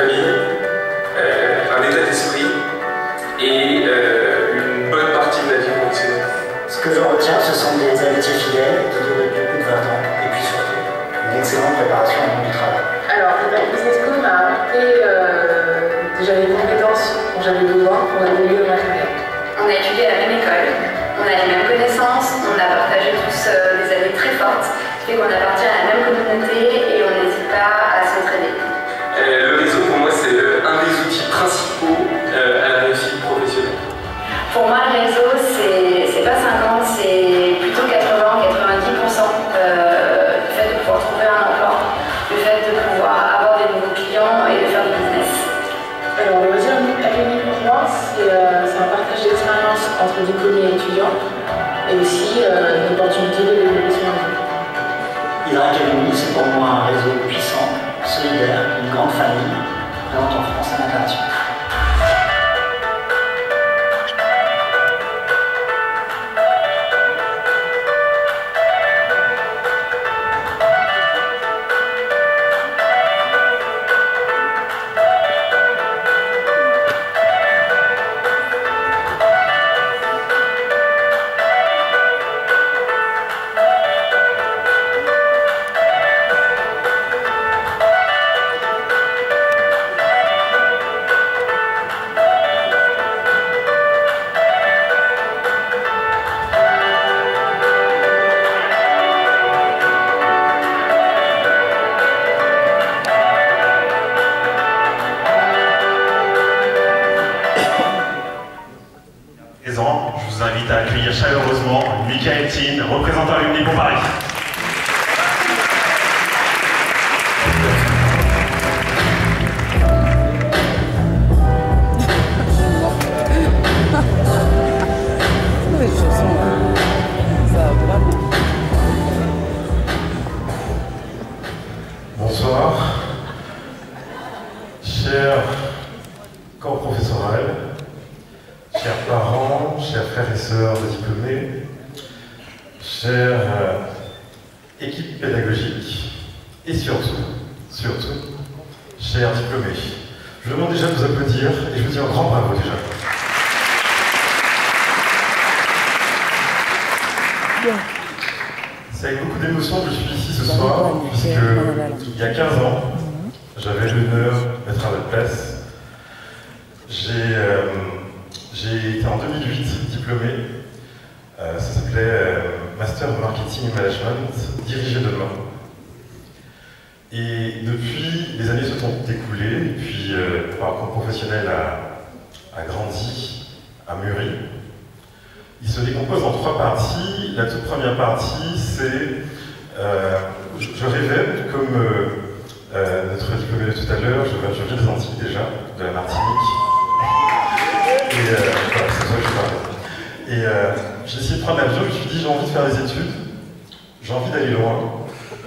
famille, un état d'esprit et une bonne partie de la vie professionnelle. Ce que je retiens, ce sont des amitiés fidèles qui durent depuis plus de 20 ans et puis surtout une excellente préparation au monde du travail. Alors, la Business School m'a apporté déjà les compétences dont j'avais besoin pour évoluer dans ma carrière. On a étudié à la même école, on a les mêmes connaissances, on a partagé tous des années très fortes, ce qui fait qu'on appartient à la même communauté et on n'hésite pas à s'entraider. Le réseau, pour moi, c'est un des outils principaux à la réussite professionnelle. Pour moi, le réseau, c'est pas 50, c'est plutôt 80-90%. Le fait de pouvoir trouver un emploi, le fait de pouvoir avoir des nouveaux clients et de faire du business. Alors, le réseau académique pour moi, c'est un partage d'expérience entre diplômés et étudiants et aussi une opportunité de développer son réseau. Hydra Academy, c'est pour moi un réseau puissant, solidaire, une grande famille, présente en France et à l'international. Je vous invite à accueillir chaleureusement Michael Tin, représentant l'Uni pour Paris. Bonsoir, chers corps professoral, chers parents, chers frères et sœurs de diplômés, chère équipe pédagogique et surtout, chers diplômés. Je vous demande déjà de vous applaudir et je vous dis un grand bravo déjà. C'est avec beaucoup d'émotion que je suis ici ce soir, puisque il y a 15 ans, j'avais l'honneur d'être à votre place. J'ai été en 2008 diplômé. Ça s'appelait Master of Marketing and Management, dirigé demain. Et depuis, les années se sont écoulées, et puis mon parcours professionnel a grandi, a mûri. Il se décompose en 3 parties. La toute première partie, c'est je rêvais, comme notre diplômé de tout à l'heure, je viens des Antilles déjà, de la Martinique. Et voilà, c'est ça que je parlais. Et j'ai essayé de prendre l'avion, je me suis dit j'ai envie de faire des études, j'ai envie d'aller loin,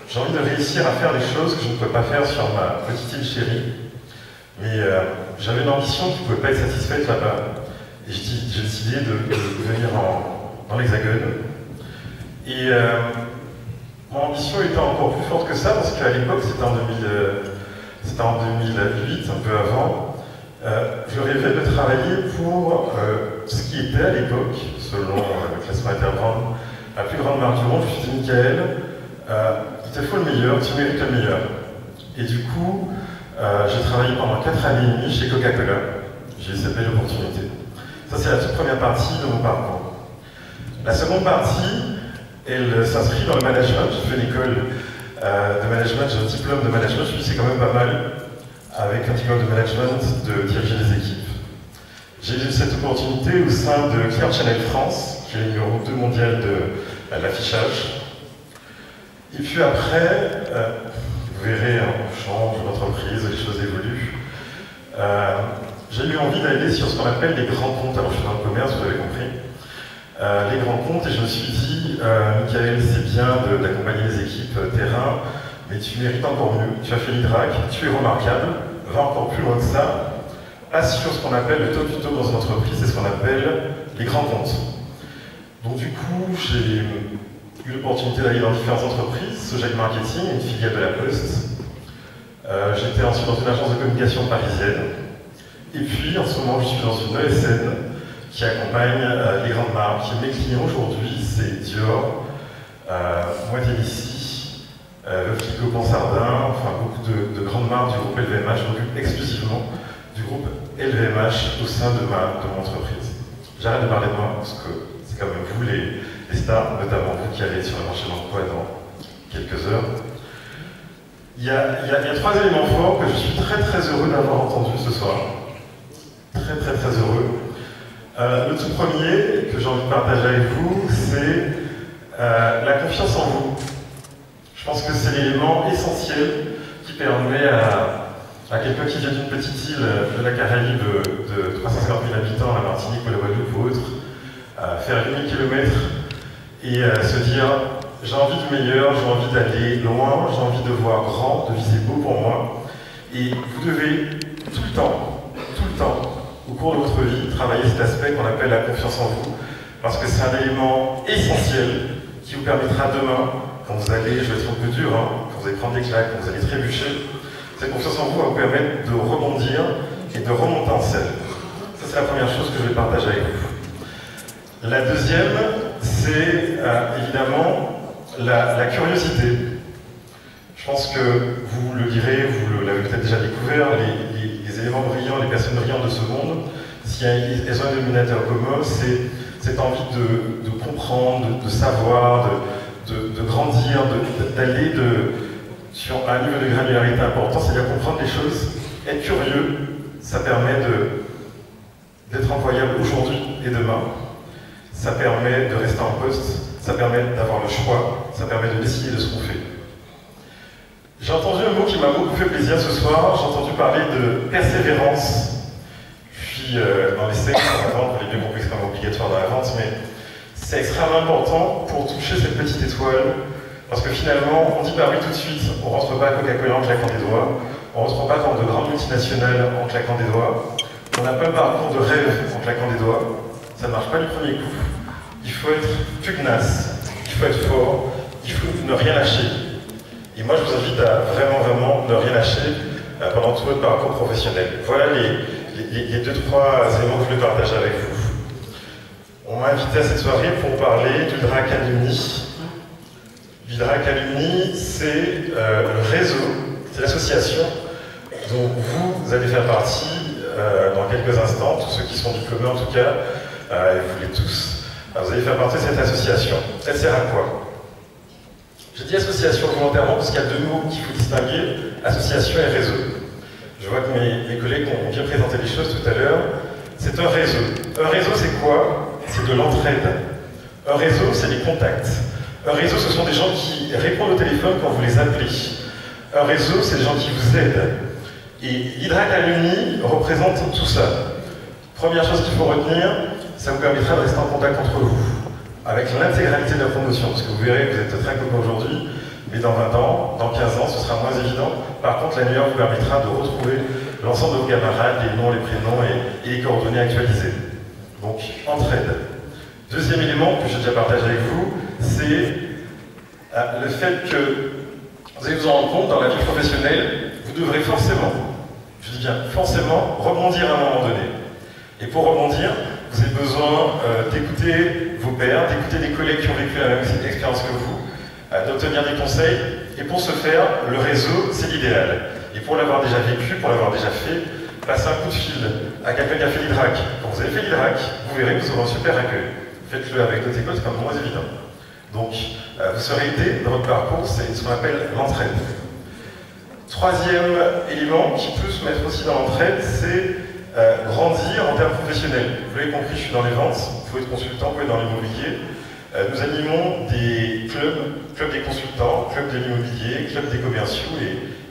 j'ai envie de réussir à faire des choses que je ne peux pas faire sur ma petite île chérie. Mais j'avais une ambition qui ne pouvait pas être satisfaite là-bas. Et j'ai décidé de venir dans l'Hexagone. Et mon ambition était encore plus forte que ça, parce qu'à l'époque, c'était en 2008, un peu avant, je rêvais de travailler pour ce qui était à l'époque, selon le classement Interbrand, la plus grande marque du monde. Je me suis dit, Michael, il te faut le meilleur, tu mérites le meilleur. Et du coup, j'ai travaillé pendant 4 années et demie chez Coca-Cola. J'ai eu cette belle opportunité. Ça, c'est la toute première partie de mon parcours. La seconde partie, elle s'inscrit dans le management. J'ai fait une école de management, j'ai un diplôme de management. Je me suis dit, c'est quand même pas mal, avec un diplôme de management, de diriger des équipes. J'ai eu cette opportunité au sein de Clear Channel France, qui est le numéro 2 mondial de l'affichage. Et puis après, vous verrez, on change d'entreprise, les choses évoluent. J'ai eu envie d'aller sur ce qu'on appelle les grands comptes. Alors je suis dans le commerce, vous avez compris. Les grands comptes, et je me suis dit, Michael, c'est bien d'accompagner les équipes terrain, mais tu mérites encore mieux. Tu as fait l'IDRAC, tu es remarquable, va encore plus loin que ça. Passe sur ce qu'on appelle le top du top dans une entreprise, c'est ce qu'on appelle les grands comptes. Donc du coup, j'ai eu l'opportunité d'aller dans différentes entreprises, Sojak Marketing, une filiale de la Poste, J'étais ensuite dans une agence de communication parisienne. Et puis, en ce moment, je suis dans une ESN qui accompagne les grandes marques. Mes clients aujourd'hui, c'est Dior, Moitié-Ici, Veuve Clicquot, Ponsardin, enfin beaucoup de grandes marques du groupe LVMH. Je m'occupe exclusivement du groupe LVMH au sein de mon entreprise. J'arrête de parler de moi parce que c'est quand même vous les stars, notamment vous qui allez sur le marché de l'emploi dans quelques heures. Il y a 3 éléments forts que je suis très heureux d'avoir entendus ce soir. Très heureux. Le tout premier que j'ai envie de partager avec vous, c'est la confiance en vous. Je pense que c'est l'élément essentiel qui permet à quelqu'un qui vient d'une petite île de la Caraïbe de 350 000 habitants, la Martinique ou la Guadeloupe ou autre, faire 8000 km et se dire j'ai envie du meilleur, j'ai envie d'aller loin, j'ai envie de voir grand, de viser beau pour moi. Et vous devez tout le temps, au cours de votre vie, travailler cet aspect qu'on appelle la confiance en vous, parce que c'est un élément essentiel qui vous permettra demain, quand vous allez, je vais être un peu dur, quand vous allez prendre des claques, quand vous allez trébucher, cette confiance en vous va vous permettre de rebondir et de remonter en selle. Ça, c'est la première chose que je vais partager avec vous. La deuxième, c'est évidemment la curiosité. Je pense que vous le direz, vous l'avez peut-être déjà découvert, les éléments brillants, les personnes brillantes de ce monde, si elles ont un dénominateur commun, c'est cette envie de comprendre, de savoir, de grandir, d'aller sur un niveau de granularité important, c'est-à-dire comprendre les choses. Être curieux, ça permet d'être employable aujourd'hui et demain. Ça permet de rester en poste, ça permet d'avoir le choix, ça permet de décider de ce qu'on fait. J'ai entendu un mot qui m'a beaucoup fait plaisir ce soir, j'ai entendu parler de persévérance. Puis dans les sectes, par exemple, vous l'avez bien compris, c'est pas obligatoire dans la vente, mais c'est extrêmement important pour toucher cette petite étoile, parce que finalement, on dit bah oui tout de suite, on rentre pas à Coca-Cola en claquant des doigts, on rentre pas dans de grandes multinationales en claquant des doigts, on n'a pas un parcours de rêve en claquant des doigts, ça ne marche pas du premier coup. Il faut être pugnace, il faut être fort, il faut ne rien lâcher. Et moi, je vous invite à vraiment ne rien lâcher pendant tout votre parcours professionnel. Voilà les 2-3 éléments que je voulais partager avec vous. On m'a invité à cette soirée pour parler du DRAC Alumni. Le DRAC Alumni, c'est le réseau, c'est l'association dont vous allez faire partie dans quelques instants, tous ceux qui sont diplômés en tout cas, et vous les tous. Vous allez faire partie de cette association. Elle sert à quoi? J'ai dit association volontairement parce qu'il y a 2 mots qu'il faut distinguer, association et réseau. Je vois que mes collègues ont bien présenté les choses tout à l'heure. C'est un réseau. Un réseau, c'est quoi? C'est de l'entraide. Un réseau, c'est des contacts. Un réseau, ce sont des gens qui répondent au téléphone quand vous les appelez. Un réseau, c'est des gens qui vous aident. Et l'Hydrac Alumni représente tout ça. Première chose qu'il faut retenir, ça vous permettra de rester en contact entre vous, avec l'intégralité de la promotion, parce que vous verrez, vous êtes très copains aujourd'hui, mais dans 20 ans, dans 15 ans, ce sera moins évident. Par contre, l'annuaire vous permettra de retrouver l'ensemble de vos camarades, les noms, les prénoms et les coordonnées actualisées. Donc, entraide. Deuxième élément que j'ai déjà partagé avec vous, c'est le fait que vous allez vous en rendre compte, dans la vie professionnelle, vous devrez forcément, je dis bien forcément, rebondir à un moment donné. Et pour rebondir, vous avez besoin d'écouter vos pairs, d'écouter des collègues qui ont vécu la même expérience que vous, d'obtenir des conseils. Et pour ce faire, le réseau, c'est l'idéal. Et pour l'avoir déjà vécu, pour l'avoir déjà fait, passez un coup de fil à quelqu'un qui a fait l'Hydrac. Quand vous avez fait l'Hydrac, vous verrez que vous aurez un super accueil. Faites-le avec d'autres écoles, c'est quand même moins évident. Donc, vous serez aidé dans votre parcours, c'est ce qu'on appelle l'entraide. Troisième élément qui peut se mettre aussi dans l'entraide, c'est grandir en termes professionnels. Vous l'avez compris, je suis dans les ventes, vous pouvez être consultant, vous pouvez être dans l'immobilier. Nous animons des clubs des consultants, clubs de l'immobilier, clubs des commerciaux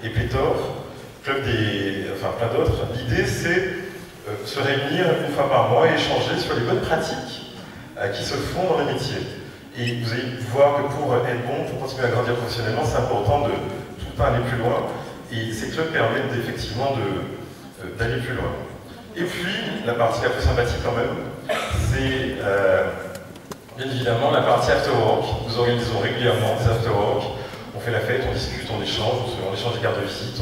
et pléthore, clubs enfin plein d'autres. L'idée c'est se réunir une fois par mois et échanger sur les bonnes pratiques qui se font dans les métiers. Et vous allez voir que pour être bon, pour continuer à grandir professionnellement, c'est important de tout le temps aller plus loin. Et ces clubs permettent effectivement d'aller plus loin. Et puis, la partie la plus sympathique quand même, c'est bien évidemment la partie after-work. Nous organisons régulièrement des after-work. On fait la fête, on discute, on échange des cartes de visite,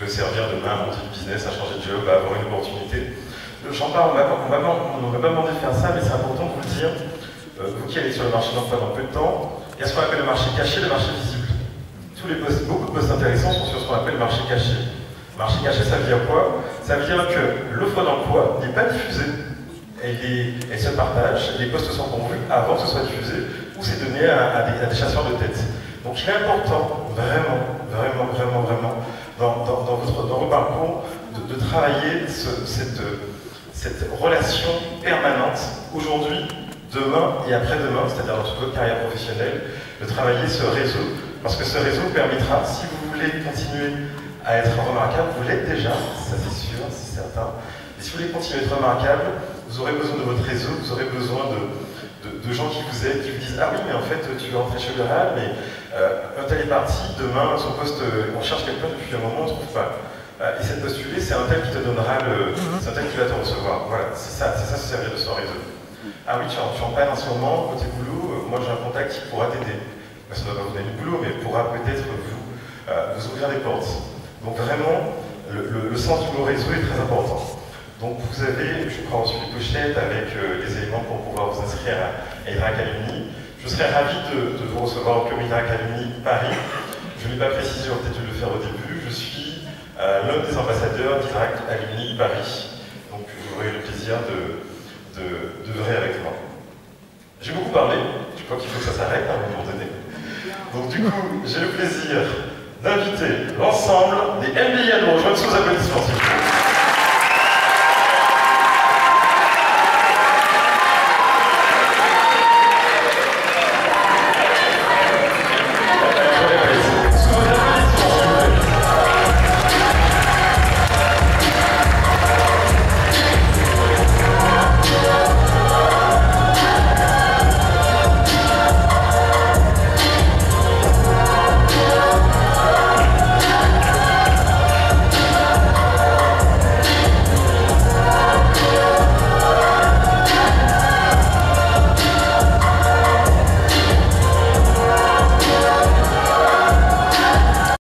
peut servir demain à monter le business, à changer de job, à avoir une opportunité. J'en parle, on ne m'a pas demandé de faire ça, mais c'est important de vous le dire. Vous qui allez sur le marché d'emploi dans peu de temps, il y a ce qu'on appelle le marché caché et le marché visible. Beaucoup de postes intéressants sont sur ce qu'on appelle le marché caché. Le marché caché, ça veut dire quoi? Ça veut dire que l'offre d'emploi n'est pas diffusée. Elle se partage, les postes sont pourvus avant que ce soit diffusé, ou c'est donné à des chasseurs de tête. Donc il est important, vraiment, dans vos parcours, de travailler cette relation permanente, aujourd'hui, demain et après-demain, c'est-à-dire dans toute votre carrière professionnelle, de travailler ce réseau, parce que ce réseau vous permettra, si vous voulez continuer à être remarquable, vous l'êtes déjà, ça c'est sûr, c'est certain, et si vous voulez continuer à être remarquable, vous aurez besoin de votre réseau, vous aurez besoin de gens qui vous aident, qui vous disent « Ah oui, mais en fait, tu es rentré chez L'Oréal, mais un tel est parti, demain, son poste, on cherche quelqu'un depuis un moment, on ne trouve pas. Essaie de postuler, c'est un tel qui te donnera c'est un tel qui va te recevoir. » Voilà, c'est ça, se servir de son réseau. Ah oui, tu es en panne en ce moment, côté boulot, moi j'ai un contact qui pourra t'aider. Ça ne va pas vous donner du boulot, mais pourra peut-être vous ouvrir des portes. Donc vraiment, le sens du mot réseau est très important. Donc vous avez, je crois, ensuite les pochettes avec les éléments pour pouvoir vous inscrire à Hydra Academy. Je serais ravi de vous recevoir au Club Hydra Academy Paris. Je ne l'ai pas précisé, j'aurais peut-être dû le faire au début. Je suis l'un des ambassadeurs d'Hydra Academy Paris. Donc j'aurai le plaisir de vrai avec moi. J'ai beaucoup parlé, je crois qu'il faut que ça s'arrête à un moment donné. Donc du coup, j'ai le plaisir d'inviter l'ensemble des MBA à nous rejoindre sous applaudissements.